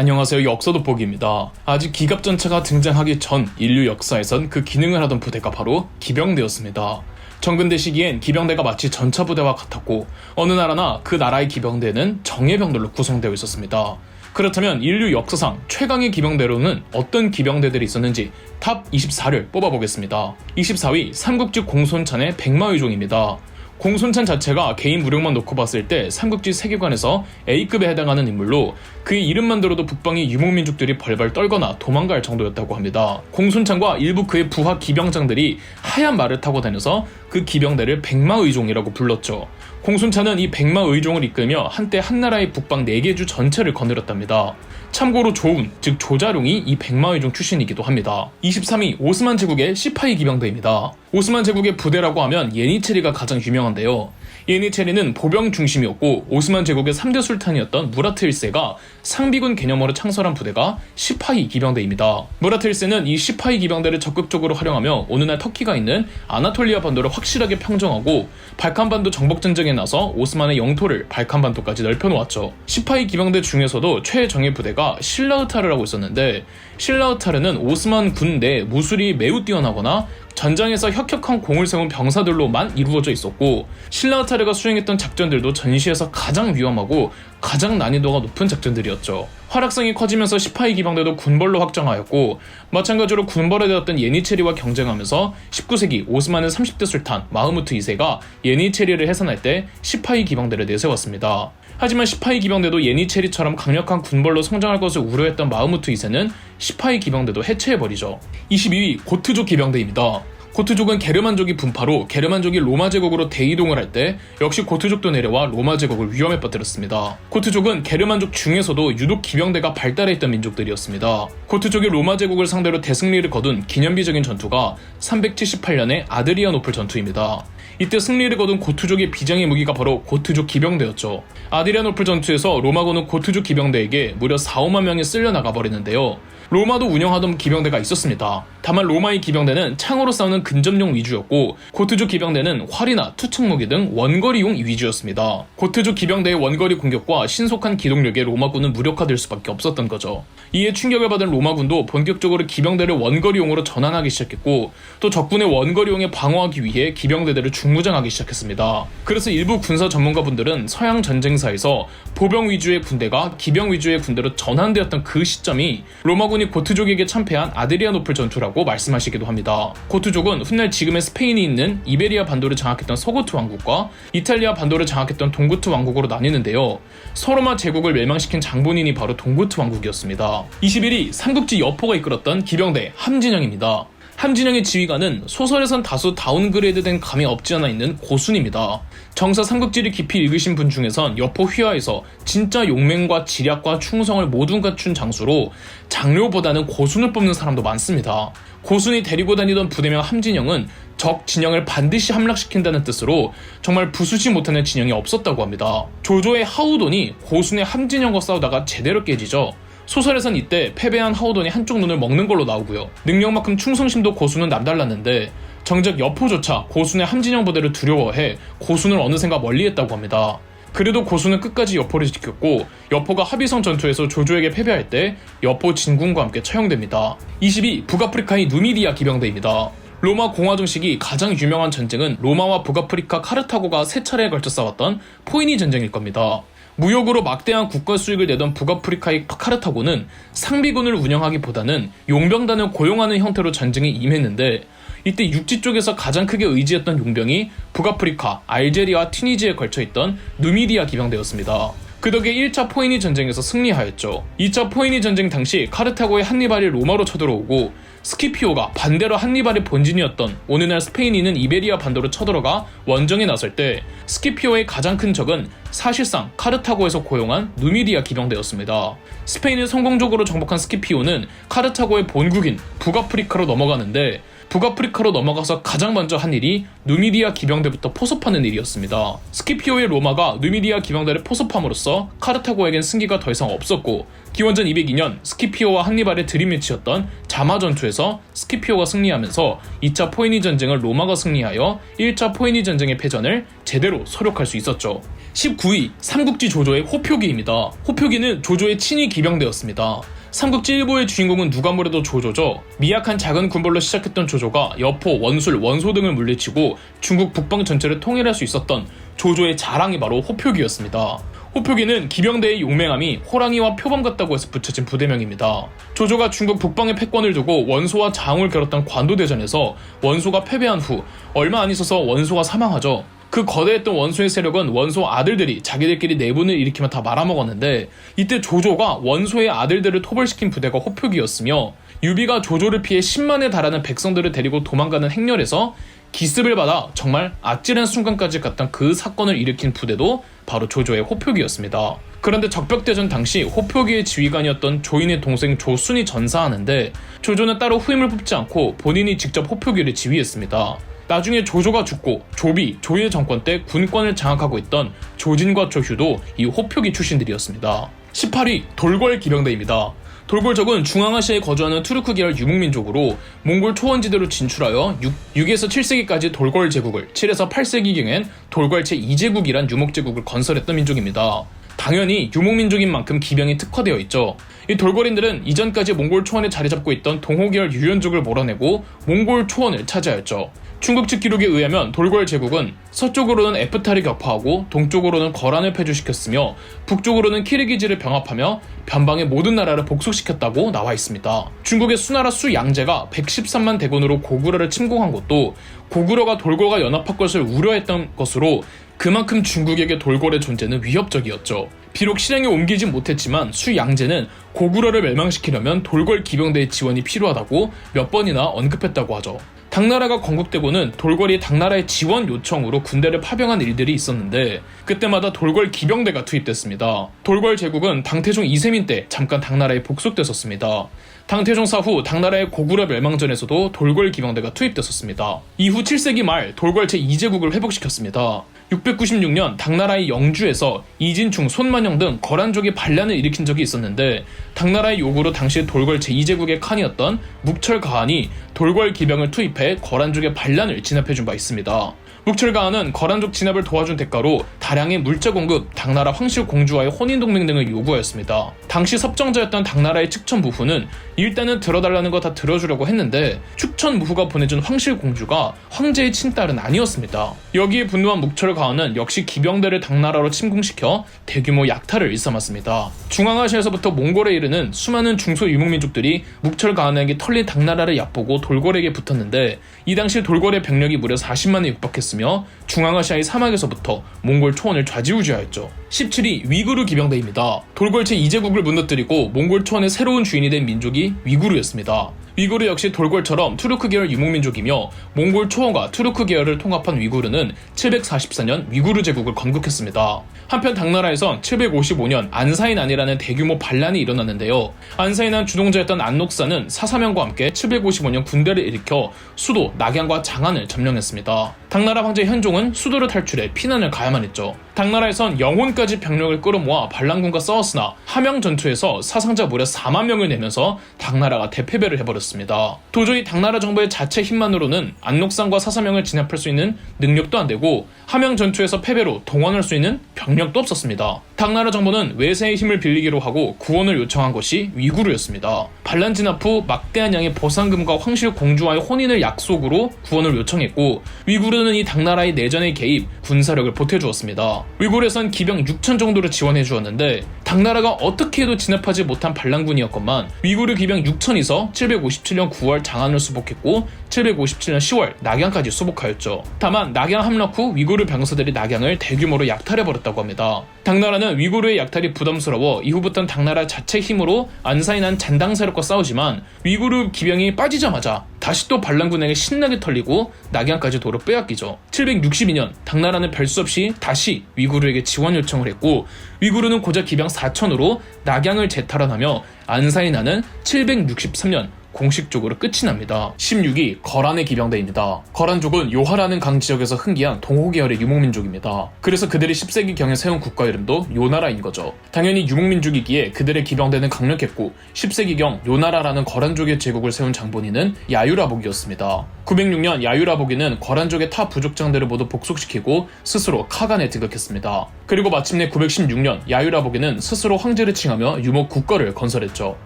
안녕하세요, 역사돋보기입니다. 아직 기갑전차가 등장하기 전 인류 역사에선 그 기능을 하던 부대가 바로 기병대였습니다. 정근대 시기엔 기병대가 마치 전차부대와 같았고 어느 나라나 그 나라의 기병대는 정예병들로 구성되어 있었습니다. 그렇다면 인류 역사상 최강의 기병대로는 어떤 기병대들이 있었는지 탑 24를 뽑아보겠습니다. 24위 삼국지 공손찬의 백마의종입니다. 공손찬 자체가 개인 무력만 놓고 봤을 때 삼국지 세계관에서 A급에 해당하는 인물로 그의 이름만 들어도 북방의 유목민족들이 벌벌 떨거나 도망갈 정도였다고 합니다. 공손찬과 일부 그의 부하 기병장들이 하얀 말을 타고 다녀서 그 기병대를 백마의종이라고 불렀죠. 공손찬은 이 백마의종을 이끌며 한때 한나라의 북방 4개 주 전체를 거느렸답니다. 참고로 조운, 즉 조자룡이 이 백마의종 출신이기도 합니다. 23위 오스만 제국의 시파이 기병대입니다. 오스만 제국의 부대라고 하면 예니체리가 가장 유명한데요. 예니체리는 보병 중심이었고 오스만 제국의 3대 술탄이었던 무라트 1세가 상비군 개념으로 창설한 부대가 시파이 기병대입니다. 무라트 1세는 이 시파이 기병대를 적극적으로 활용하며 오늘날 터키가 있는 아나톨리아 반도를 확실하게 평정하고 발칸반도 정복전쟁에 나서 오스만의 영토를 발칸반도까지 넓혀놓았죠. 시파이 기병대 중에서도 최정예 부대가 실라흐타르라고 있었는데 실라흐타르는 오스만 군 내 무술이 매우 뛰어나거나 전장에서 혁혁한 공을 세운 병사들로만 이루어져 있었고 실라흐타르가 수행했던 작전들도 전시에서 가장 위험하고 가장 난이도가 높은 작전들이었죠. 활약성이 커지면서 시파이 기병대도 군벌로 확장하였고 마찬가지로 군벌에 되었던 예니체리와 경쟁하면서 19세기 오스만의 30대 술탄 마흐무트 2세가 예니체리를 해산할 때 시파이 기병대를 내세웠습니다. 하지만 시파이 기병대도 예니체리처럼 강력한 군벌로 성장할 것을 우려했던 마흐무트 2세는 시파이 기병대도 해체해버리죠. 22위 고트족 기병대입니다. 고트족은 게르만족이 분파로 게르만족이 로마 제국으로 대이동을 할 때 역시 고트족도 내려와 로마 제국을 위험에 빠뜨렸습니다. 고트족은 게르만족 중에서도 유독 기병대가 발달했던 민족들이었습니다. 고트족이 로마 제국을 상대로 대승리를 거둔 기념비적인 전투가 378년의 아드리아노플 전투입니다. 이때 승리를 거둔 고트족의 비장의 무기가 바로 고트족 기병대였죠. 아드리아노플 전투에서 로마군은 고트족 기병대에게 무려 4~5만 명이 쓸려나가 버리는데요. 로마도 운영하던 기병대가 있었습니다. 다만 로마의 기병대는 창으로 싸우는 근접용 위주였고 고트족 기병대는 활이나 투척무기 등 원거리용 위주였습니다. 고트족 기병대의 원거리 공격과 신속한 기동력에 로마군은 무력화될 수밖에 없었던 거죠. 이에 충격을 받은 로마군도 본격적으로 기병대를 원거리용으로 전환하기 시작했고 또 적군의 원거리용에 방어하기 위해 기병대들을 중무장하기 시작했습니다. 그래서 일부 군사 전문가분들은 서양 전쟁사에서 보병 위주의 군대가 기병 위주의 군대로 전환되었던 그 시점이 로마군이 고트족에게 참패한 아드리아노플 전투라고 말씀하시기도 합니다. 고트족은 훗날 지금의 스페인이 있는 이베리아 반도를 장악했던 서고트 왕국과 이탈리아 반도를 장악했던 동고트 왕국으로 나뉘는데요. 서로마 제국을 멸망시킨 장본인이 바로 동고트 왕국이었습니다. 21위 삼국지 여포가 이끌었던 기병대 함진영입니다. 함진영의 지휘관은 소설에선 다소 다운그레이드된 감이 없지 않아 있는 고순입니다. 정사 삼국지를 깊이 읽으신 분 중에선 여포 휘하에서 진짜 용맹과 지략과 충성을 모두 갖춘 장수로 장료보다는 고순을 뽑는 사람도 많습니다. 고순이 데리고 다니던 부대명 함진영은 적 진영을 반드시 함락시킨다는 뜻으로 정말 부수지 못하는 진영이 없었다고 합니다. 조조의 하우돈이 고순의 함진영과 싸우다가 제대로 깨지죠. 소설에선 이때 패배한 하우돈이 한쪽 눈을 먹는 걸로 나오고요. 능력만큼 충성심도 고순은 남달랐는데 정작 여포조차 고순의 함진영 부대를 두려워해 고순을 어느샌가 멀리했다고 합니다. 그래도 고순은 끝까지 여포를 지켰고 여포가 하비성 전투에서 조조에게 패배할 때 여포 진군과 함께 처형됩니다. 22. 북아프리카의 누미디아 기병대입니다. 로마 공화정 시기 가장 유명한 전쟁은 로마와 북아프리카 카르타고가 3차례에 걸쳐 싸웠던 포이니 전쟁일 겁니다. 무역으로 막대한 국가 수익을 내던 북아프리카의 카르타고는 상비군을 운영하기보다는 용병단을 고용하는 형태로 전쟁에 임했는데 이때 육지 쪽에서 가장 크게 의지했던 용병이 북아프리카, 알제리와 튀니지에 걸쳐있던 누미디아 기병대였습니다. 그 덕에 1차 포이니 전쟁에서 승리하였죠. 2차 포이니 전쟁 당시 카르타고의 한니발이 로마로 쳐들어오고 스키피오가 반대로 한니발의 본진이었던 오늘날 스페인이 있는 이베리아 반도로 쳐들어가 원정에 나설 때 스키피오의 가장 큰 적은 사실상 카르타고에서 고용한 누미디아 기병대였습니다. 스페인을 성공적으로 정복한 스키피오는 카르타고의 본국인 북아프리카로 넘어가는데 북아프리카로 넘어가서 가장 먼저 한 일이 누미디아 기병대부터 포섭하는 일이었습니다. 스키피오의 로마가 누미디아 기병대를 포섭함으로써 카르타고에겐 승기가 더 이상 없었고 기원전 202년 스키피오와 한니발의 들이매치였던 자마 전투에서 스키피오가 승리하면서 2차 포이니 전쟁을 로마가 승리하여 1차 포이니 전쟁의 패전을 제대로 소록할 수 있었죠. 19위 삼국지 조조의 호표기입니다. 호표기는 조조의 친위 기병대였습니다. 삼국지 1부의 주인공은 누가 뭐래도 조조죠. 미약한 작은 군벌로 시작했던 조조가 여포, 원술, 원소 등을 물리치고 중국 북방 전체를 통일할 수 있었던 조조의 자랑이 바로 호표기였습니다. 호표기는 기병대의 용맹함이 호랑이와 표범 같다고 해서 붙여진 부대명입니다. 조조가 중국 북방의 패권을 두고 원소와 장을 겨뤘던 관도대전에서 원소가 패배한 후 얼마 안 있어서 원소가 사망하죠. 그 거대했던 원소의 세력은 원소 아들들이 자기들끼리 내분을 일으키며 다 말아먹었는데, 이때 조조가 원소의 아들들을 토벌시킨 부대가 호표기였으며, 유비가 조조를 피해 10만에 달하는 백성들을 데리고 도망가는 행렬에서 기습을 받아 정말 아찔한 순간까지 갔던 그 사건을 일으킨 부대도 바로 조조의 호표기였습니다. 그런데 적벽대전 당시 호표기의 지휘관이었던 조인의 동생 조순이 전사하는데, 조조는 따로 후임을 뽑지 않고 본인이 직접 호표기를 지휘했습니다. 나중에 조조가 죽고 조의 정권 때 군권을 장악하고 있던 조진과 조휴도 이 호표기 출신들이었습니다. 18위 돌궐 기병대입니다. 돌궐족은 중앙아시아에 거주하는 투르크 계열 유목민족으로 몽골 초원지대로 진출하여 6에서 7세기까지 돌궐 제국을, 7에서 8세기경엔 돌궐 제2제국이란 유목제국을 건설했던 민족입니다. 당연히 유목민족인 만큼 기병이 특화되어 있죠. 이 돌궐인들은 이전까지 몽골 초원에 자리 잡고 있던 동호 계열 유연족을 몰아내고 몽골 초원을 차지하였죠. 중국 측 기록에 의하면 돌궐 제국은 서쪽으로는 에프탈을 격파하고 동쪽으로는 거란을 폐주시켰으며 북쪽으로는 키르기즈를 병합하며 변방의 모든 나라를 복속시켰다고 나와 있습니다. 중국의 수나라 수양제가 113만 대군으로 고구려를 침공한 것도 고구려가 돌궐과 연합할 것을 우려했던 것으로 그만큼 중국에게 돌궐의 존재는 위협적이었죠. 비록 실행에 옮기진 못했지만 수양제는 고구려를 멸망시키려면 돌궐 기병대의 지원이 필요하다고 몇 번이나 언급했다고 하죠. 당나라가 건국되고는 돌궐이 당나라의 지원 요청으로 군대를 파병한 일들이 있었는데, 그때마다 돌궐 기병대가 투입됐습니다. 돌궐 제국은 당태종 이세민 때 잠깐 당나라에 복속됐었습니다. 당태종 사후 당나라의 고구려 멸망전에서도 돌궐 기병대가 투입됐었습니다. 이후 7세기 말 돌궐 제2제국을 회복시켰습니다. 696년 당나라의 영주에서 이진충, 손만영 등 거란족이 반란을 일으킨 적이 있었는데, 당나라의 요구로 당시 돌궐 제2제국의 칸이었던 묵철가한이 돌궐 기병을 투입해 거란족의 반란을 진압해준 바 있습니다. 묵철가한은 거란족 진압을 도와준 대가로 다량의 물자 공급, 당나라 황실 공주와의 혼인동맹 등을 요구하였습니다. 당시 섭정자였던 당나라의 측천무후는 일단은 들어달라는 거 다 들어주려고 했는데, 축천무후가 보내준 황실 공주가 황제의 친딸은 아니었습니다. 여기에 분노한 묵철가한은 역시 기병대를 당나라로 침공시켜 대규모 약탈을 일삼았습니다. 중앙아시아에서부터 몽골에 이르는 수많은 중소 유목민족들이 묵철가한에게 털린 당나라를 얕보고 돌궐에게 붙었는데, 이 당시 돌궐의 병력이 무려 40만에 육박했으며 중앙아시아의 사막에서부터 몽골 초원을 좌지우지하였죠. 17위 위구르 기병대입니다. 돌궐 제2제국을 무너뜨리고 몽골 초원의 새로운 주인이 된 민족이 위구르였습니다. 위구르 역시 돌궐처럼 투르크 계열 유목민족이며, 몽골 초원과 투르크 계열을 통합한 위구르는 744년 위구르 제국을 건국했습니다. 한편 당나라에선 755년 안사인안이라는 대규모 반란이 일어났는데요. 안사인안 주동자였던 안녹사는 사사명과 함께 755년 군대를 일으켜 수도 낙양과 장안을 점령했습니다. 당나라 황제 현종은 수도를 탈출해 피난을 가야만 했죠. 당나라에선 영혼까지 병력을 끌어모아 반란군과 싸웠으나 함양 전투에서 사상자 무려 4만 명을 내면서 당나라가 대패배를 해버렸습니다. 도저히 당나라 정부의 자체 힘만으로는 안녹산과 사사명을 진압할 수 있는 능력도 안 되고, 함양 전투에서 패배로 동원할 수 있는 병력도 없었습니다. 당나라 정부는 외세의 힘을 빌리기로 하고 구원을 요청한 것이 위구르였습니다. 반란 진압 후 막대한 양의 보상금과 황실 공주와의 혼인을 약속으로 구원을 요청했고, 위구르는 이 당나라의 내전에 개입, 군사력을 보태주었습니다. 위구르에선 기병 6천 정도를 지원해주었는데, 당나라가 어떻게 해도 진압하지 못한 반란군이었건만 위구르 기병 6천이서 757년 9월 장안을 수복했고 757년 10월 낙양까지 수복하였죠. 다만 낙양 함락 후 위구르 병사들이 낙양을 대규모로 약탈해버렸다고 합니다. 당나라는 위구르의 약탈이 부담스러워 이후부터는 당나라 자체 힘으로 안사인한 잔당 세력과 싸우지만, 위구르 기병이 빠지자마자 다시 또 반란군에게 신나게 털리고 낙양까지 도로 빼앗기죠. 762년 당나라는 별 수 없이 다시 위구르에게 지원 요청을 했고, 위구르는 고작 기병 4천으로 낙양을 재탈환하며 안사인하는 763년 공식적으로 끝이 납니다. 16위 거란의 기병대입니다. 거란족은 요하라는 강 지역에서 흥기한 동호 계열의 유목민족입니다. 그래서 그들이 10세기경에 세운 국가 이름도 요나라인 거죠. 당연히 유목민족이기에 그들의 기병대는 강력했고, 10세기경 요나라라는 거란족의 제국을 세운 장본인은 야유라복이었습니다. 906년 야유라복이는 거란족의 타 부족장들을 모두 복속시키고 스스로 카간에 등극했습니다. 그리고 마침내 916년 야유라복에는 스스로 황제를 칭하며 유목 국가를 건설했죠.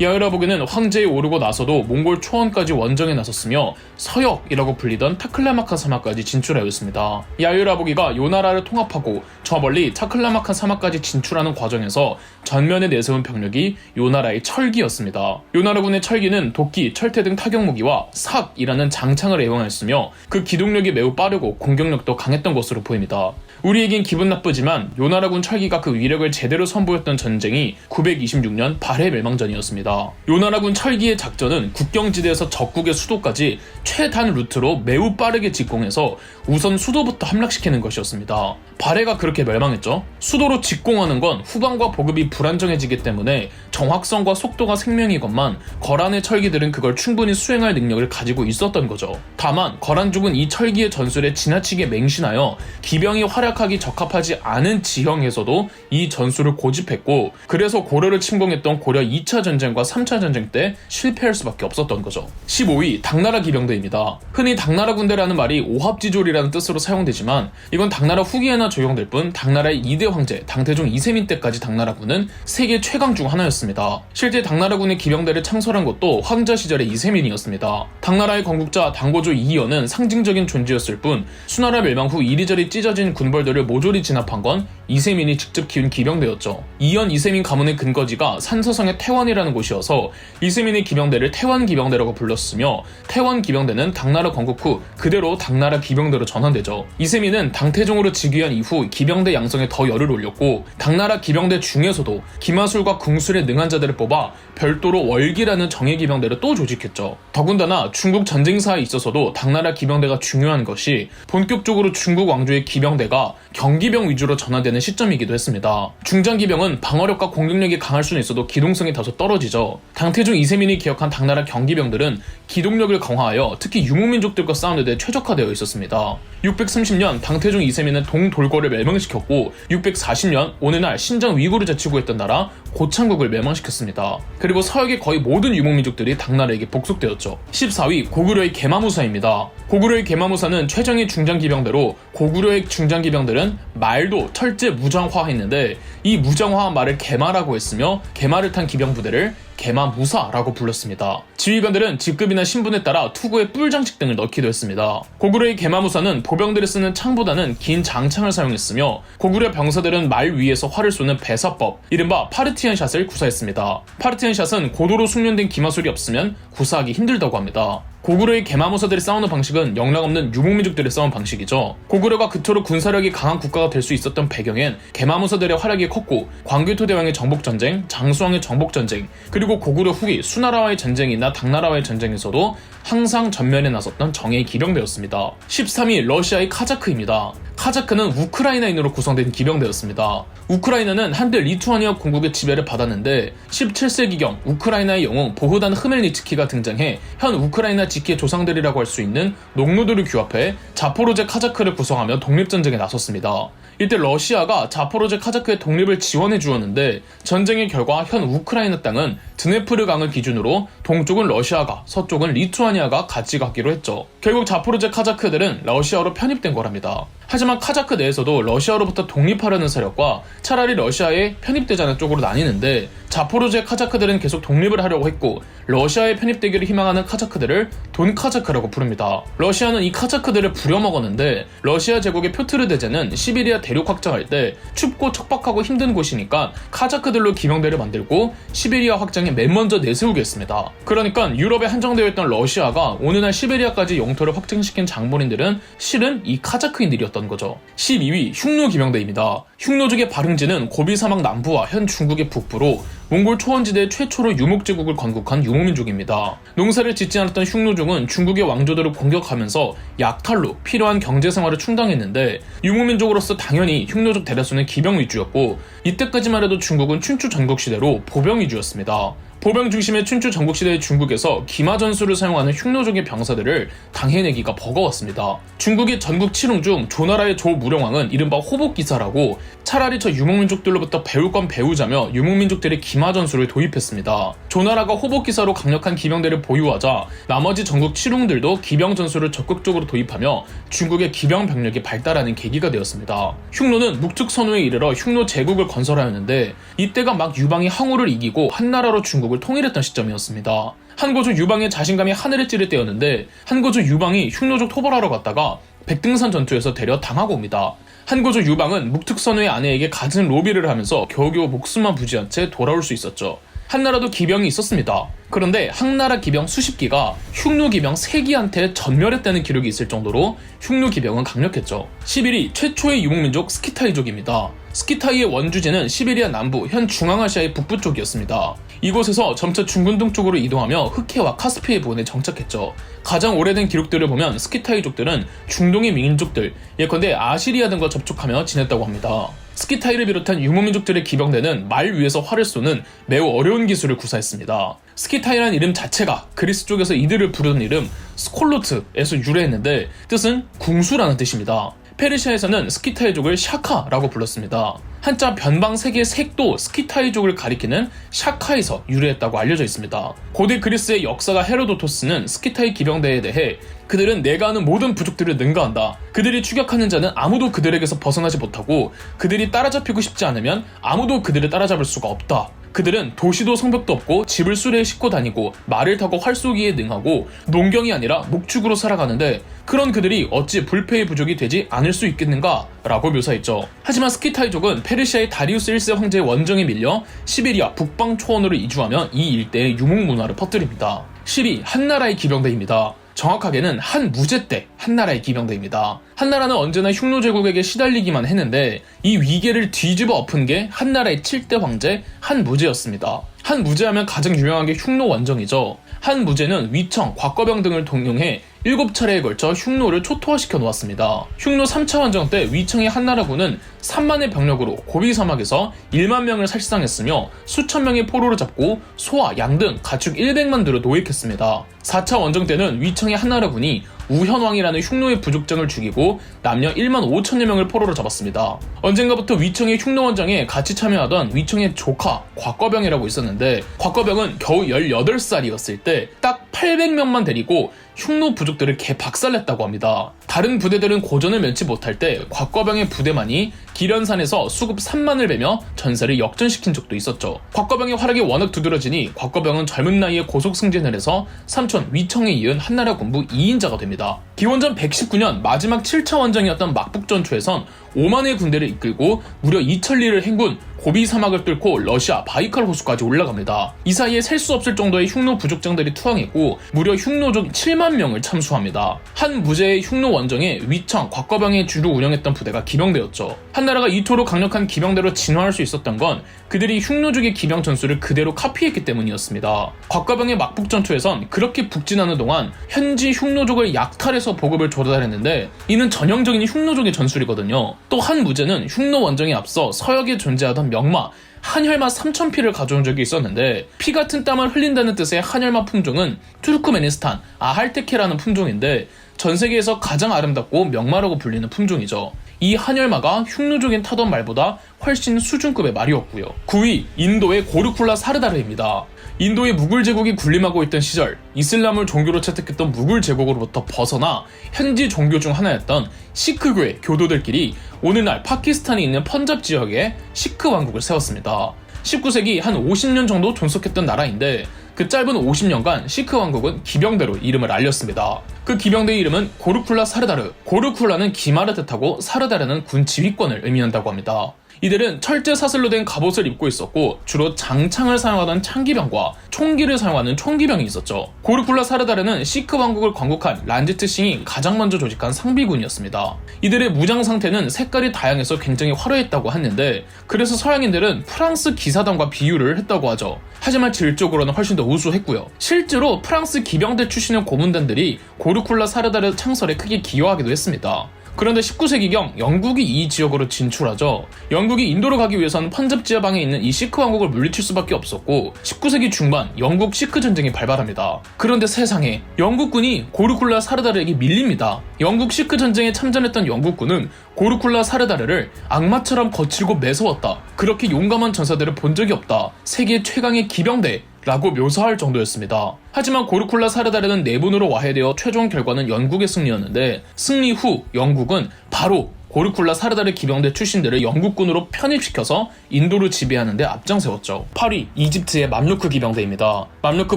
야유라복에는 황제에 오르고 나서도 몽골 초원까지 원정에 나섰으며 서역이라고 불리던 타클라마칸 사막까지 진출하였습니다. 야유라복이가 요나라를 통합하고 저 멀리 타클라마칸 사막까지 진출하는 과정에서 전면에 내세운 병력이 요나라의 철기였습니다. 요나라군의 철기는 도끼, 철퇴 등 타격무기와 삭이라는 장창을 애용하였으며 그 기동력이 매우 빠르고 공격력도 강했던 것으로 보입니다. 우리에겐 기분 나쁘지만 요나라군 철기가 그 위력을 제대로 선보였던 전쟁이 926년 발해 멸망전이었습니다. 요나라군 철기의 작전은 국경지대에서 적국의 수도까지 최단 루트로 매우 빠르게 직공해서 우선 수도부터 함락시키는 것이었습니다. 발해가 그렇게 멸망했죠. 수도로 직공하는 건 후방과 보급이 불안정해지기 때문에 정확성과 속도가 생명이건만 거란의 철기들은 그걸 충분히 수행할 능력을 가지고 있었던 거죠. 다만 거란족은 이 철기의 전술에 지나치게 맹신하여 기병이 활약하기 적합하지 않은 지형에서도 이 전술을 고집했고, 그래서 고려를 침공했던 고려 2차 전쟁과 3차 전쟁 때 실패할 수밖에 없었던 거죠. 15위 당나라 기병대입니다. 흔히 당나라 군대라는 말이 오합지졸이라는 뜻으로 사용되지만 이건 당나라 후기에나 적용될 뿐 당나라의 2대 황제 당태종 이세민 때까지 당나라군은 세계 최강 중 하나였습니다. 실제 당나라군의 기병대를 창설한 것도 황자 시절의 이세민이었습니다. 당나라의 건국자 당고조 이연은 상징적인 존재였을 뿐 수나라 멸망 후 이리저리 찢어진 군벌들을 모조리 진압한 건 이세민이 직접 키운 기병대였죠. 이연 이세민 가문의 근거지가 산서성의 태원이라는 곳이어서 이세민의 기병대를 태원 기병대라고 불렀으며, 태원 기병대는 당나라 건국 후 그대로 당나라 기병대로 전환되죠. 이세민은 당태종으로 즉위한 이후 기병대 양성에 더 열을 올렸고, 당나라 기병대 중에서도 기마술과 궁술에 능한 자들을 뽑아 별도로 월기라는 정예 기병대를 또 조직했죠. 더군다나 중국 전쟁사에 있어서도 당나라 기병대가 중요한 것이 본격적으로 중국 왕조의 기병대가 경기병 위주로 전환되는 시점이기도 했습니다. 중장기병은 방어력과 공격력이 강할 수는 있어도 기동성이 다소 떨어지죠. 당태종 이세민이 기억한 당나라 경기병들은 기동력을 강화하여 특히 유목민족들과 싸우는 데 최적화되어 있었습니다. 630년 당태종 이세민은 동돌고를 멸망시켰고 640년 오늘날 신장 위구르 제치고 있던 나라 고창국을 멸망시켰습니다. 그리고 서역의 거의 모든 유목민족들이 당나라에게 복속되었죠. 14위 고구려의 게마무사입니다. 고구려의 게마무사는 최정예 중장기병대로 고구려의 중장기병들은 말도 철제 무장화했는데 이 무장화한 말을 게마라고 했으며 게마를 탄 기병부대를 게마무사라고 불렀습니다. 지휘관들은 직급이나 신분에 따라 투구에 뿔장식 등을 넣기도 했습니다. 고구려의 게마무사는 보병들이 쓰는 창보다는 긴 장창을 사용했으며 고구려 병사들은 말 위에서 활을 쏘는 배사법, 이른바 파르티안 샷을 구사했습니다. 파르티안 샷은 고도로 숙련된 기마술이 없으면 구사하기 힘들다고 합니다. 고구려의 게마무사들이 싸우는 방식은 영락없는 유목민족들의 싸움 방식이죠. 고구려가 그토록 군사력이 강한 국가가 될 수 있었던 배경엔 게마무사들의 활약이 컸고, 광개토대왕의 정복전쟁, 장수왕의 정복전쟁, 그리고 고구려 후기 수나라와의 전쟁이나 당나라와의 전쟁에서도 항상 전면에 나섰던 정예의 기병대였습니다. 13위 러시아의 카자크입니다. 카자크는 우크라이나인으로 구성된 기병대였습니다. 우크라이나는 한때 리투아니아 공국의 지배를 받았는데 17세기경 우크라이나의 영웅 보흐단 흐멜니츠키가 등장해 현 우크라이나 지키의 조상들이라고 할 수 있는 농노들을 규합해 자포로제 카자크를 구성하며 독립전쟁에 나섰습니다. 이때 러시아가 자포로제 카자크의 독립을 지원해 주었는데 전쟁의 결과 현 우크라이나 땅은 드네프르 강을 기준으로 동쪽은 러시아가, 서쪽은 리투아니아가 같이 갖기로 했죠. 결국 자포로제 카자크들은 러시아로 편입된 거랍니다. 하지만 카자크 내에서도 러시아로부터 독립하려는 세력과 차라리 러시아에 편입되자는 쪽으로 나뉘는데, 자포로제 카자크들은 계속 독립을 하려고 했고 러시아에 편입되기를 희망하는 카자크들을 돈카자크라고 부릅니다. 러시아는 이 카자크들을 부려먹었는데 러시아 제국의 표트르 대제는 시베리아 대륙 확장할 때 춥고 척박하고 힘든 곳이니까 카자크들로 기병대를 만들고 시베리아 확장에 맨 먼저 내세우게 했습니다. 그러니까 유럽에 한정되어 있던 러시아가 오늘날 시베리아까지 영토를 확장시킨 장본인들은 실은 이 카자크인들이었던 거죠. 12위 흉노 기병대입니다. 흉노족의 발흥지는 고비 사막 남부와 현 중국의 북부로 몽골 초원지대 최초로 유목제국을 건국한 유목민족입니다. 농사를 짓지 않았던 흉노족은 중국의 왕조들을 공격하면서 약탈로 필요한 경제생활을 충당했는데, 유목민족으로서 당연히 흉노족 대다수는 기병 위주였고, 이때까지만 해도 중국은 춘추 전국시대로 보병 위주였습니다. 보병 중심의 춘추 전국시대의 중국에서 기마 전술을 사용하는 흉노족의 병사들을 당해내기가 버거웠습니다. 중국의 전국 칠흥 중 조나라의 조무령왕은 이른바 호복기사라고 차라리 저 유목민족들로부터 배울 건 배우자며 유목민족들의 기마 전술을 도입했습니다. 조나라가 호복기사로 강력한 기병대를 보유하자 나머지 전국 칠웅들도 기병 전술을 적극적으로 도입하며 중국의 기병 병력이 발달하는 계기가 되었습니다. 흉노는 묵특선후에 이르러 흉노 제국을 건설하였는데 이때가 막 유방이 항우를 이기고 한나라로 중국을 통일했던 시점이었습니다. 한고조 유방의 자신감이 하늘을 찌를 때였는데 한고조 유방이 흉노족 토벌하러 갔다가 백등산 전투에서 대려 당하고 옵니다. 한고조 유방은 묵특선후의 아내에게 갖은 로비를 하면서 겨우겨우 목숨만 부지한 채 돌아올 수 있었죠. 한나라도 기병이 있었습니다. 그런데 항나라 기병 수십 기가 흉노 기병 3기한테 전멸했다는 기록이 있을 정도로 흉노 기병은 강력했죠. 시베리 최초의 유목민족 스키타이족입니다. 스키타이의 원주지는 시베리아 남부, 현 중앙아시아의 북부 쪽이었습니다. 이곳에서 점차 중근동 쪽으로 이동하며 흑해와 카스피해 부근에 정착했죠. 가장 오래된 기록들을 보면 스키타이족들은 중동의 민족들, 예컨대 아시리아 등과 접촉하며 지냈다고 합니다. 스키타이를 비롯한 유목민족들의 기병대는 말 위에서 활을 쏘는 매우 어려운 기술을 구사했습니다. 스키타이라는 이름 자체가 그리스 쪽에서 이들을 부르는 이름 스콜로트에서 유래했는데 뜻은 궁수라는 뜻입니다. 페르시아에서는 스키타이족을 샤카라고 불렀습니다. 한자 변방 3개의 색도 스키타이족을 가리키는 샤카에서 유래했다고 알려져 있습니다. 고대 그리스의 역사가 헤로도토스는 스키타이 기병대에 대해 그들은 내가 아는 모든 부족들을 능가한다. 그들이 추격하는 자는 아무도 그들에게서 벗어나지 못하고 그들이 따라잡히고 싶지 않으면 아무도 그들을 따라잡을 수가 없다. 그들은 도시도 성벽도 없고 집을 수레에 싣고 다니고 말을 타고 활 쏘기에 능하고 농경이 아니라 목축으로 살아가는데 그런 그들이 어찌 불패의 부족이 되지 않을 수 있겠는가? 라고 묘사했죠. 하지만 스키타이족은 페르시아의 다리우스 1세 황제의 원정에 밀려 시베리아 북방 초원으로 이주하며 이 일대의 유목 문화를 퍼뜨립니다. 10위 한나라의 기병대입니다. 정확하게는 한무제 때 한나라의 기병대입니다. 한나라는 언제나 흉노 제국에게 시달리기만 했는데 이 위계를 뒤집어 엎은 게 한나라의 7대 황제 한무제였습니다. 한무제하면 가장 유명한 게 흉노 원정이죠. 한무제는 위청, 곽거병 등을 동용해 7차례에 걸쳐 흉노를 초토화시켜 놓았습니다. 흉노 3차 원정 때 위청의 한나라군은 3만의 병력으로 고비 사막에서 1만 명을 살상했으며 수천 명의 포로를 잡고 소와 양 등 가축 100만 들을 노획했습니다. 4차 원정 때는 위청의 한나라군이 우현왕이라는 흉노의 부족장을 죽이고 남녀 1만 5천여 명을 포로로 잡았습니다. 언젠가부터 위청의 흉노 원정에 같이 참여하던 위청의 조카 곽거병이라고 있었는데 곽거병은 겨우 18살이었을 때 딱 800명만 데리고 흉노 부족들을 개박살냈다고 합니다. 다른 부대들은 고전을 면치 못할 때 곽거병의 부대만이 기련산에서 수급 3만을 베며 전세를 역전시킨 적도 있었죠. 곽거병의 활약이 워낙 두드러지니 곽거병은 젊은 나이에 고속 승진을 해서 삼촌 위청에 이은 한나라 군부 2인자가 됩니다. 기원전 119년 마지막 7차 원정이었던 막북전투에선 5만의 군대를 이끌고 무려 2천리를 행군 고비 사막을 뚫고 러시아 바이칼 호수까지 올라갑니다. 이 사이에 셀 수 없을 정도의 흉노 부족장들이 투항했고 무려 흉노족 7만 명을 참수합니다. 한 무제의 흉노 원정에 위청, 곽거병의 주로 운영했던 부대가 기병대였죠. 한나라가 이토록 강력한 기병대로 진화할 수 있었던 건 그들이 흉노족의 기병 전술을 그대로 카피했기 때문이었습니다. 곽거병의 막북전투에선 그렇게 북진하는 동안 현지 흉노족을 약탈해서 보급을 조달했는데 이는 전형적인 흉노족의 전술이거든요. 또 한 무제는 흉노 원정에 앞서 서역에 존재하던 명마 한혈마 3000피를 가져온 적이 있었는데 피 같은 땀을 흘린다는 뜻의 한혈마 품종은 투르크메니스탄 아할테케라는 품종인데 전 세계에서 가장 아름답고 명마라고 불리는 품종이죠. 이 한혈마가 흉노족인 타던 말보다 훨씬 수준급의 말이었고요. 9위 인도의 고르쿨라 사르다르입니다. 인도의 무굴 제국이 군림하고 있던 시절 이슬람을 종교로 채택했던 무굴 제국으로부터 벗어나 현지 종교 중 하나였던 시크교의 교도들끼리 오늘날 파키스탄에 있는 펀잡 지역에 시크 왕국을 세웠습니다. 19세기 한 50년 정도 존속했던 나라인데 그 짧은 50년간 시크 왕국은 기병대로 이름을 알렸습니다. 그 기병대의 이름은 고르쿨라 사르다르. 고르쿨라는 기마를 뜻하고 사르다르는 군 지휘권을 의미한다고 합니다. 이들은 철제 사슬로 된 갑옷을 입고 있었고 주로 장창을 사용하던 창기병과 총기를 사용하는 총기병이 있었죠. 고르쿨라 사르다르는 시크 왕국을 건국한 란지트 싱이 가장 먼저 조직한 상비군이었습니다. 이들의 무장 상태는 색깔이 다양해서 굉장히 화려했다고 하는데 그래서 서양인들은 프랑스 기사단과 비유를 했다고 하죠. 하지만 질적으로는 훨씬 더 우수했고요. 실제로 프랑스 기병대 출신의 고문단들이 고르쿨라 사르다르 창설에 크게 기여하기도 했습니다. 그런데 19세기경 영국이 이 지역으로 진출하죠. 영국이 인도로 가기 위해서는 펀잡 지하방에 있는 이 시크 왕국을 물리칠 수밖에 없었고 19세기 중반 영국 시크 전쟁이 발발합니다. 그런데 세상에 영국군이 고르쿨라 사르다르에게 밀립니다. 영국 시크 전쟁에 참전했던 영국군은 고르쿨라 사르다르를 악마처럼 거칠고 매서웠다. 그렇게 용감한 전사들을 본 적이 없다. 세계 최강의 기병대 라고 묘사할 정도였습니다. 하지만 고르쿨라 사르다르는 내분으로 와해되어 최종 결과는 영국의 승리였는데 승리 후 영국은 바로 고르쿨라 사르다르 기병대 출신들을 영국군으로 편입시켜서 인도를 지배하는 데 앞장세웠죠. 8위 이집트의 맘루크 기병대입니다. 맘루크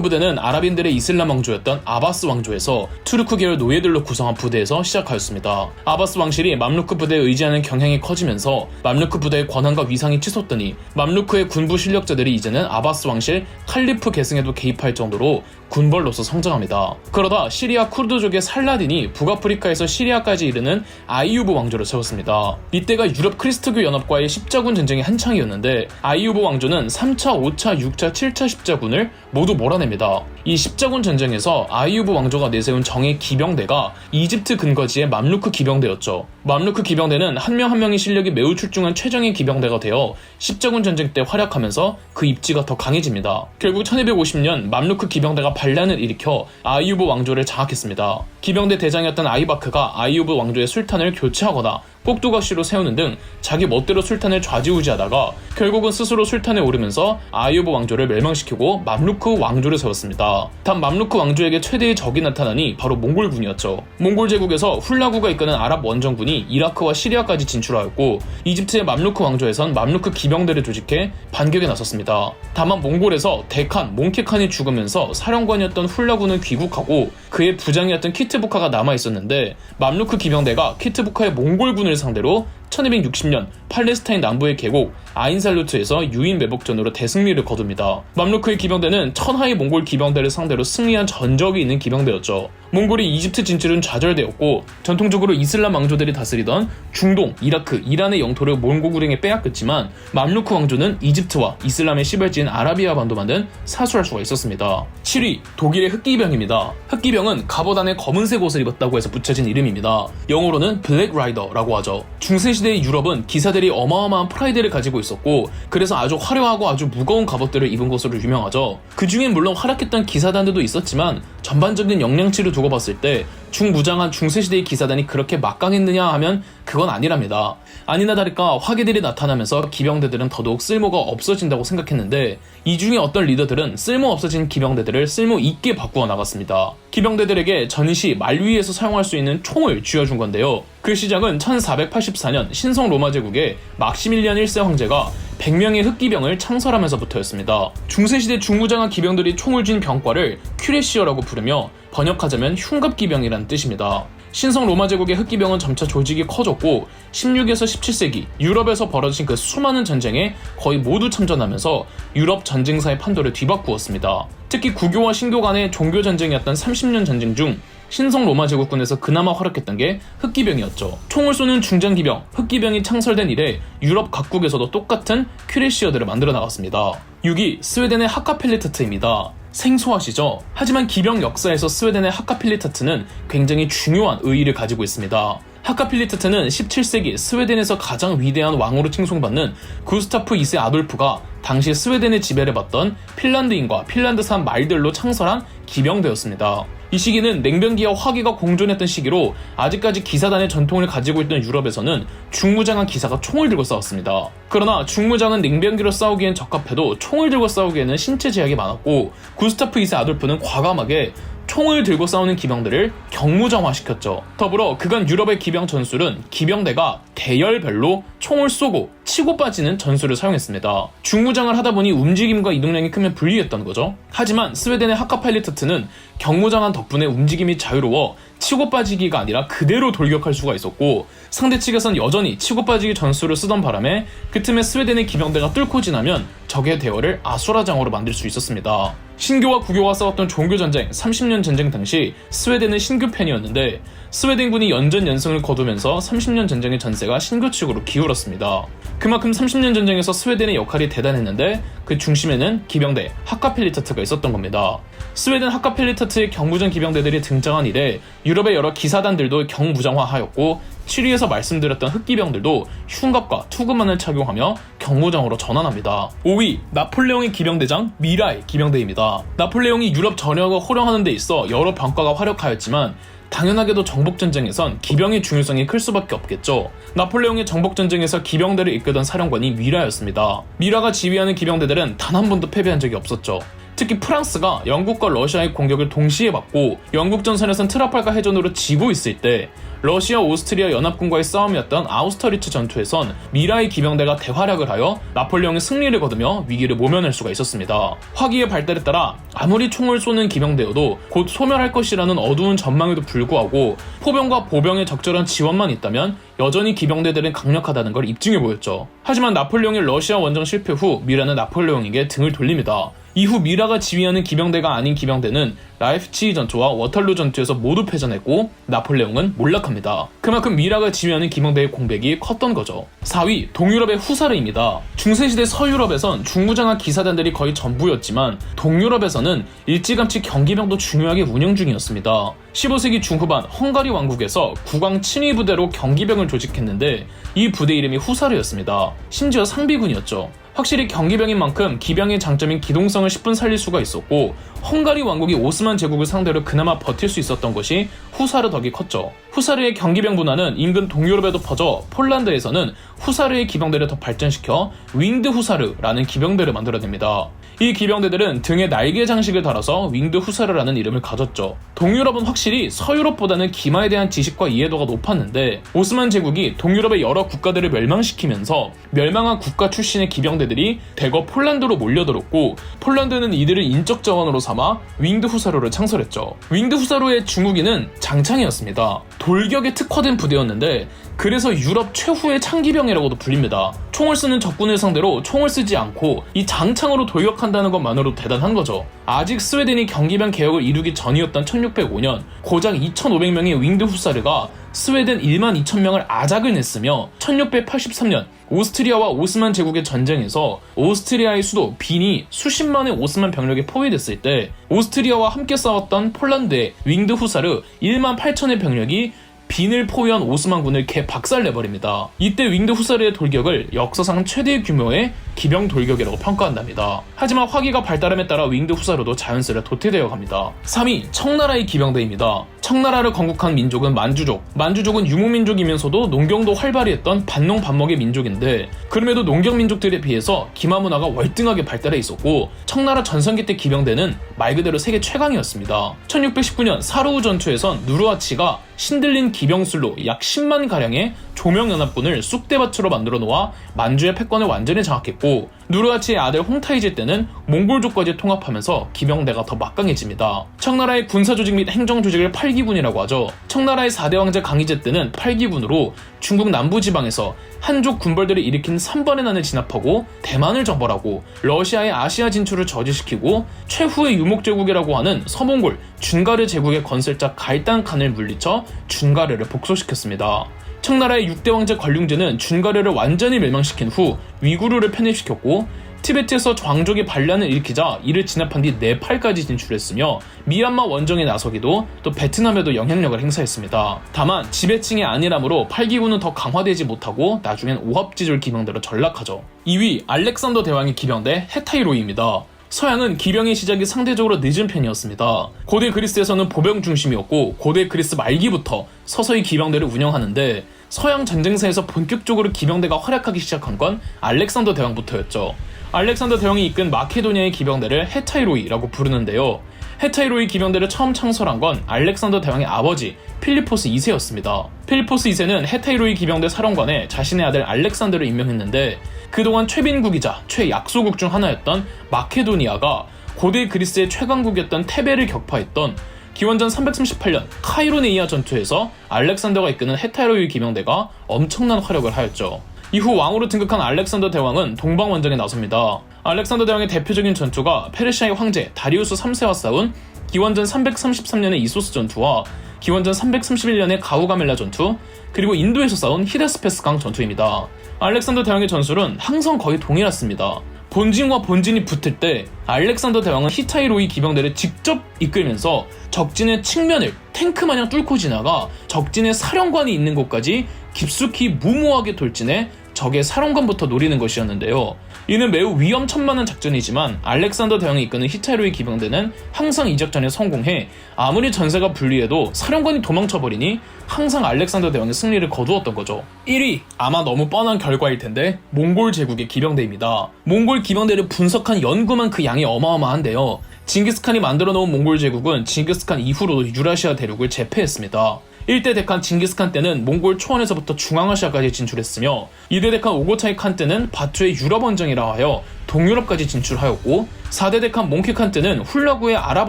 부대는 아랍인들의 이슬람 왕조였던 아바스 왕조에서 투르크 계열 노예들로 구성한 부대에서 시작하였습니다. 아바스 왕실이 맘루크 부대에 의지하는 경향이 커지면서 맘루크 부대의 권한과 위상이 치솟더니 맘루크의 군부 실력자들이 이제는 아바스 왕실 칼리프 계승에도 개입할 정도로 군벌로서 성장합니다. 그러다 시리아 쿠르드족의 살라딘이 북아프리카에서 시리아까지 이르는 아이유브 왕조를 세웠습니다. 이때가 유럽 크리스트교 연합과의 십자군 전쟁이 한창이었는데 아이유브 왕조는 3차, 5차, 6차, 7차 십자군을 모두 몰아냅니다. 이 십자군 전쟁에서 아이유브 왕조가 내세운 정예 기병대가 이집트 근거지의 맘루크 기병대였죠. 맘루크 기병대는 한 명 한 명의 실력이 매우 출중한 최정예 기병대가 되어 십자군 전쟁 때 활약하면서 그 입지가 더 강해집니다. 결국 1250년 맘루크 기병대가 반란을 일으켜 아이유브 왕조를 장악했습니다. 기병대 대장이었던 아이바크가 아이유브 왕조의 술탄을 교체하거나 꼭두각시로 세우는 등 자기 멋대로 술탄을 좌지우지하다가 결국은 스스로 술탄에 오르면서 아이유브 왕조를 멸망시키고 맘루크 왕조를 세웠습니다. 단 맘루크 왕조에게 최대의 적이 나타나니 바로 몽골군이었죠. 몽골 제국에서 훌라구가 이끄는 아랍 원정군이 이라크와 시리아까지 진출하였고 이집트의 맘루크 왕조에선 맘루크 기병대를 조직해 반격에 나섰습니다. 다만 몽골에서 데칸, 몽케칸이 죽으면서 사령관이었던 훌라구는 귀국하고 그의 부장이었던 키트부카가 남아있었는데 맘루크 기병대가 키트부카의 몽골군을 상대로 1260년 팔레스타인 남부의 계곡 아인살루트에서 유인 매복전으로 대승리를 거둡니다. 맘루크의 기병대는 천하의 몽골 기병대를 상대로 승리한 전적이 있는 기병대였죠. 몽골이 이집트 진출은 좌절되었고 전통적으로 이슬람 왕조들이 다스리던 중동, 이라크, 이란의 영토를 몽골군에게 빼앗겼지만 맘루크 왕조는 이집트와 이슬람의 시발지인 아라비아 반도만 든 사수할 수가 있었습니다. 7위 독일의 흑기병입니다. 흑기병은 갑옷 안에 검은색 옷을 입었다고 해서 붙여진 이름입니다. 영어로는 블랙 라이더라고 하죠. 중세시대의 유럽은 기사들이 어마어마한 프라이드를 가지고 있었고 그래서 아주 화려하고 아주 무거운 갑옷들을 입은 것으로 유명하죠. 그 중엔 물론 활약했던 기사단들도 있었지만 전반적인 역량치를 두고 봤을 때 중무장한 중세시대의 기사단이 그렇게 막강했느냐 하면 그건 아니랍니다. 아니나 다를까 화기들이 나타나면서 기병대들은 더더욱 쓸모가 없어진다고 생각했는데 이 중에 어떤 리더들은 쓸모 없어진 기병대들을 쓸모 있게 바꾸어 나갔습니다. 기병대들에게 전시, 만류에서 사용할 수 있는 총을 쥐어준 건데요. 그 시작은 1484년 신성 로마 제국의 막시밀리안 1세 황제가 100명의 흑기병을 창설하면서부터였습니다. 중세시대 중무장한 기병들이 총을 쥔 병과를 큐레시어라고 부르며 번역하자면 흉갑기병이라는 뜻입니다. 신성 로마 제국의 흑기병은 점차 조직이 커졌고 16에서 17세기 유럽에서 벌어진 그 수많은 전쟁에 거의 모두 참전하면서 유럽 전쟁사의 판도를 뒤바꾸었습니다. 특히 구교와 신교 간의 종교 전쟁이었던 30년 전쟁 중 신성 로마 제국군에서 그나마 활약했던 게 흑기병이었죠. 총을 쏘는 중장기병, 흑기병이 창설된 이래 유럽 각국에서도 똑같은 큐레시어들을 만들어 나갔습니다. 6위 스웨덴의 하카펠리타트입니다. 생소하시죠? 하지만 기병 역사에서 스웨덴의 하카필리타트는 굉장히 중요한 의의를 가지고 있습니다. 하카필리타트는 17세기 스웨덴에서 가장 위대한 왕으로 칭송받는 구스타프 2세 아돌프가 당시 스웨덴의 지배를 받던 핀란드인과 핀란드산 말들로 창설한 기병대였습니다. 이 시기는 냉병기와 화기가 공존했던 시기로 아직까지 기사단의 전통을 가지고 있던 유럽에서는 중무장한 기사가 총을 들고 싸웠습니다. 그러나 중무장은 냉병기로 싸우기엔 적합해도 총을 들고 싸우기에는 신체 제약이 많았고 구스타프 2세 아돌프는 과감하게 총을 들고 싸우는 기병들을 경무장화시켰죠. 더불어 그간 유럽의 기병 전술은 기병대가 대열별로 총을 쏘고 치고 빠지는 전술을 사용했습니다. 중무장을 하다 보니 움직임과 이동량이 크면 불리했던 거죠. 하지만 스웨덴의 하카팔리타트는 경무장한 덕분에 움직임이 자유로워 치고 빠지기가 아니라 그대로 돌격할 수가 있었고 상대 측에선 여전히 치고 빠지기 전술을 쓰던 바람에 그 틈에 스웨덴의 기병대가 뚫고 지나면 적의 대열을 아수라장으로 만들 수 있었습니다. 신교와 구교가 싸웠던 종교전쟁 30년 전쟁 당시 스웨덴은 신교 편이었는데 스웨덴군이 연전연승을 거두면서 30년 전쟁의 전세가 신교 측으로 기울었습니다. 그만큼 30년 전쟁에서 스웨덴의 역할이 대단했는데 그 중심에는 기병대 하카펠리타트가 있었던 겁니다. 스웨덴 하카펠리타트의 경무장 기병대들이 등장한 이래 유럽의 여러 기사단들도 경무장화하였고 7위에서 말씀드렸던 흑기병들도 흉갑과 투구만을 착용하며 경무장으로 전환합니다. 5위 나폴레옹의 기병대장 미라의 기병대입니다. 나폴레옹이 유럽 전역을 호령하는 데 있어 여러 병과가 활약하였지만 당연하게도 정복전쟁에선 기병의 중요성이 클 수밖에 없겠죠. 나폴레옹의 정복전쟁에서 기병대를 이끌던 사령관이 미라였습니다. 미라가 지휘하는 기병대들은 단 한 번도 패배한 적이 없었죠. 특히 프랑스가 영국과 러시아의 공격을 동시에 받고 영국 전선에선 트라팔가 해전으로 지고 있을 때 러시아 오스트리아 연합군과의 싸움이었던 아우스터리츠 전투에선 미라의 기병대가 대활약을 하여 나폴레옹의 승리를 거두며 위기를 모면할 수가 있었습니다. 화기의 발달에 따라 아무리 총을 쏘는 기병대여도 곧 소멸할 것이라는 어두운 전망에도 불구하고 포병과 보병의 적절한 지원만 있다면 여전히 기병대들은 강력하다는 걸 입증해 보였죠. 하지만 나폴레옹의 러시아 원정 실패 후 미라는 나폴레옹에게 등을 돌립니다. 이후 미라가 지휘하는 기병대가 아닌 기병대는 라이프치히 전투와 워털루 전투에서 모두 패전했고 나폴레옹은 몰락합니다. 그만큼 미라가 지휘하는 기병대의 공백이 컸던 거죠. 4위, 동유럽의 후사르입니다. 중세시대 서유럽에선 중무장한 기사단들이 거의 전부였지만 동유럽에서는 일찌감치 경기병도 중요하게 운영 중이었습니다. 15세기 중후반 헝가리 왕국에서 국왕 친위 부대로 경기병을 조직했는데 이 부대 이름이 후사르였습니다. 심지어 상비군이었죠. 확실히 경기병인 만큼 기병의 장점인 기동성을 10분 살릴 수가 있었고 헝가리 왕국이 오스만 제국을 상대로 그나마 버틸 수 있었던 것이 후사르 덕이 컸죠. 후사르의 경기병 문화는 인근 동유럽에도 퍼져 폴란드에서는 후사르의 기병대를 더 발전시켜 윙드 후사르라는 기병대를 만들어냅니다. 이 기병대들은 등에 날개 장식을 달아서 윙드 후사르라는 이름을 가졌죠. 동유럽은 확실히 서유럽보다는 기마에 대한 지식과 이해도가 높았는데 오스만 제국이 동유럽의 여러 국가들을 멸망시키면서 멸망한 국가 출신의 기병대들이 대거 폴란드로 몰려들었고 폴란드는 이들을 인적 자원으로 삼아 윙드 후사르를 창설했죠. 윙드 후사르의 중후기는 장창이었습니다. 돌격에 특화된 부대였는데 그래서 유럽 최후의 창기병이라고도 불립니다. 총을 쓰는 적군을 상대로 총을 쓰지 않고 이 장창으로 돌격한다는 것만으로도 대단한 거죠. 아직 스웨덴이 경기병 개혁을 이루기 전이었던 1605년 고작 2,500명의 윙드 후사르가 스웨덴 1만 2천 명을 아작을 냈으며 1683년 오스트리아와 오스만 제국의 전쟁에서 오스트리아의 수도 빈이 수십만의 오스만 병력에 포위됐을 때 오스트리아와 함께 싸웠던 폴란드의 윙드 후사르 1만 8천의 병력이 빈을 포위한 오스만군을 개박살내버립니다. 이때 윙드 후사르의 돌격을 역사상 최대 규모의 기병 돌격이라고 평가한답니다. 하지만 화기가 발달함에 따라 윙드 후사르도 자연스레 도태되어 갑니다. 3위, 청나라의 기병대입니다. 청나라를 건국한 민족은 만주족. 만주족은 유목민족이면서도 농경도 활발히 했던 반농반먹의 민족인데 그럼에도 농경민족들에 비해서 기마 문화가 월등하게 발달해 있었고 청나라 전성기 때 기병대는 말 그대로 세계 최강이었습니다. 1619년 사르우 전투에선 누르하치가 신들린 기병술로 약 10만가량의 조명연합군을 쑥대밭으로 만들어 놓아 만주의 패권을 완전히 장악했고 누르하치의 아들 홍타이제 때는 몽골족까지 통합하면서 기병대가 더 막강해집니다. 청나라의 군사조직 및 행정조직을 8기군이라고 하죠. 청나라의 4대 왕제 강희제 때는 8기군으로 중국 남부지방에서 한족 군벌들을 일으킨 3번의 난을 진압하고 대만을 정벌하고 러시아의 아시아 진출을 저지시키고 최후의 유목제국이라고 하는 서몽골 준가르 제국의 건설자 갈단칸을 물리쳐 준가르를 복소시켰습니다. 청나라의 6대 왕제 걸륭제는 준가르를 완전히 멸망시킨 후 위구르를 편입시켰고 티베트에서 왕족의 반란을 일으키자 이를 진압한 뒤 네팔까지 진출했으며 미얀마 원정에 나서기도 또 베트남에도 영향력을 행사했습니다. 다만 지배층이 아니라므로 8기군은 더 강화되지 못하고 나중엔 오합지졸 기병대로 전락하죠. 2위 알렉산더 대왕의 기병대 헤타이로이입니다. 서양은 기병의 시작이 상대적으로 늦은 편이었습니다. 고대 그리스에서는 보병 중심이었고 고대 그리스 말기부터 서서히 기병대를 운영하는데 서양 전쟁사에서 본격적으로 기병대가 활약하기 시작한 건 알렉산더 대왕부터였죠. 알렉산더 대왕이 이끈 마케도니아의 기병대를 헤타이로이라고 부르는데요. 헤타이로이 기병대를 처음 창설한 건 알렉산더 대왕의 아버지 필리포스 2세였습니다. 필리포스 2세는 헤타이로이 기병대 사령관에 자신의 아들 알렉산더를 임명했는데 그동안 최빈국이자 최약소국 중 하나였던 마케도니아가 고대 그리스의 최강국이었던 테베를 격파했던 기원전 338년 카이로네이아 전투에서 알렉산더가 이끄는 헤타이로이 기병대가 엄청난 활약을 하였죠. 이후 왕으로 등극한 알렉산더 대왕은 동방원정에 나섭니다. 알렉산더 대왕의 대표적인 전투가 페르시아의 황제 다리우스 3세와 싸운 기원전 333년의 이소스 전투와 기원전 331년의 가우가멜라 전투, 그리고 인도에서 싸운 히데스페스강 전투입니다. 알렉산더 대왕의 전술은 항상 거의 동일했습니다. 본진과 본진이 붙을 때 알렉산더 대왕은 히타이로이 기병대를 직접 이끌면서 적진의 측면을 탱크마냥 뚫고 지나가 적진의 사령관이 있는 곳까지 깊숙이 무모하게 돌진해 적의 사령관부터 노리는 것이었는데요. 이는 매우 위험천만한 작전이지만 알렉산더 대왕이 이끄는 히타이로의 기병대는 항상 이 작전에 성공해 아무리 전세가 불리해도 사령관이 도망쳐버리니 항상 알렉산더 대왕의 승리를 거두었던 거죠. 1위, 아마 너무 뻔한 결과일 텐데 몽골 제국의 기병대입니다. 몽골 기병대를 분석한 연구만 그 양이 어마어마한데요. 징기스칸이 만들어 놓은 몽골 제국은 징기스칸 이후로도 유라시아 대륙을 제패했습니다. 1대 데칸 징기스칸 때는 몽골 초원에서부터 중앙아시아까지 진출했으며 2대 데칸 오고차이 칸 때는 바투의 유럽 원정이라 하여 동유럽까지 진출하였고 4대 데칸 몽키칸 때는 훌라구의 아랍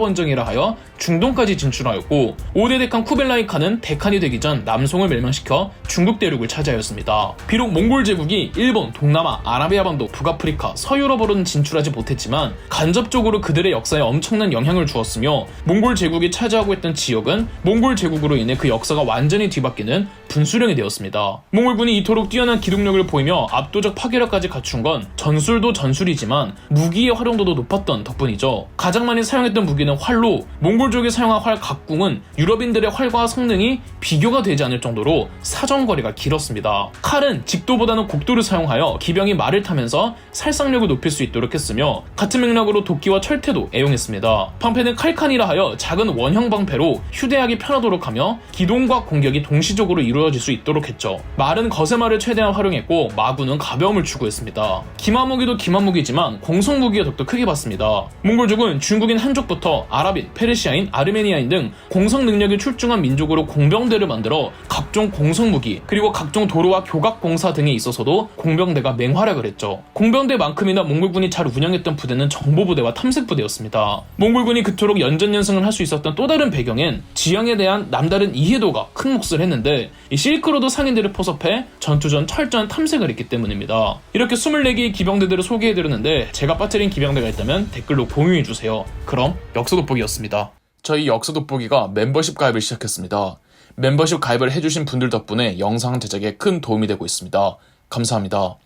원정이라 하여 중동까지 진출하였고 5대 데칸 쿠벨라이 칸은 데칸이 되기 전 남송을 멸망시켜 중국 대륙을 차지하였습니다. 비록 몽골 제국이 일본, 동남아, 아라비아 반도, 북아프리카, 서유럽으로는 진출하지 못했지만 간접적으로 그들의 역사에 엄청난 영향을 주었으며 몽골 제국이 차지하고 있던 지역은 몽골 제국으로 인해 그 역사가 완전히 뒤바뀌는 분수령이 되었습니다. 몽골군이 이토록 뛰어난 기동력을 보이며 압도적 파괴력까지 갖춘 건 전술도 전술이지만 무기의 활용도도 높았던 덕분이죠. 가장 많이 사용했던 무기는 활로, 몽골족이 사용한 활 각궁은 유럽인들의 활과 성능이 비교가 되지 않을 정도로 사정거리가 길었습니다. 칼은 직도보다는 곡도를 사용하여 기병이 말을 타면서 살상력을 높일 수 있도록 했으며 같은 맥락으로 도끼와 철퇴도 애용했습니다. 방패는 칼칸이라 하여 작은 원형 방패로 휴대하기 편하도록 하며 기동과 공격이 동시적으로 이루어질 수 있도록 했죠. 말은 거세말을 최대한 활용했고 마구는 가벼움을 추구했습니다. 기마무기도 기마무기지만 공성무기의 덕도 크게 봤습니다. 몽골족은 중국인 한족부터 아랍인, 페르시아인, 아르메니아인 등 공성 능력이 출중한 민족으로 공병대를 만들어 각종 공성무기 그리고 각종 도로와 교각공사 등에 있어서도 공병대가 맹활약을 했죠. 공병대만큼이나 몽골군이 잘 운영했던 부대는 정보부대와 탐색부대였습니다. 몽골군이 그토록 연전연승을 할 수 있었던 또 다른 배경엔 지형에 대한 남다른 이해도가 큰 몫을 했는데 이 실크로드 상인들을 포섭해 전투 전 철저한 탐색을 했기 때문입니다. 이렇게 24개의 기병대들을 소개해드렸는데 제가 빠뜨린 기병대가 있다면 댓글로 공유해주세요. 그럼 역사돋보기였습니다. 저희 역사돋보기가 멤버십 가입을 시작했습니다. 멤버십 가입을 해주신 분들 덕분에 영상 제작에 큰 도움이 되고 있습니다. 감사합니다.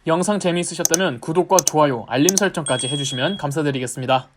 영상 재미있으셨다면 구독과 좋아요, 알림 설정까지 해주시면 감사드리겠습니다.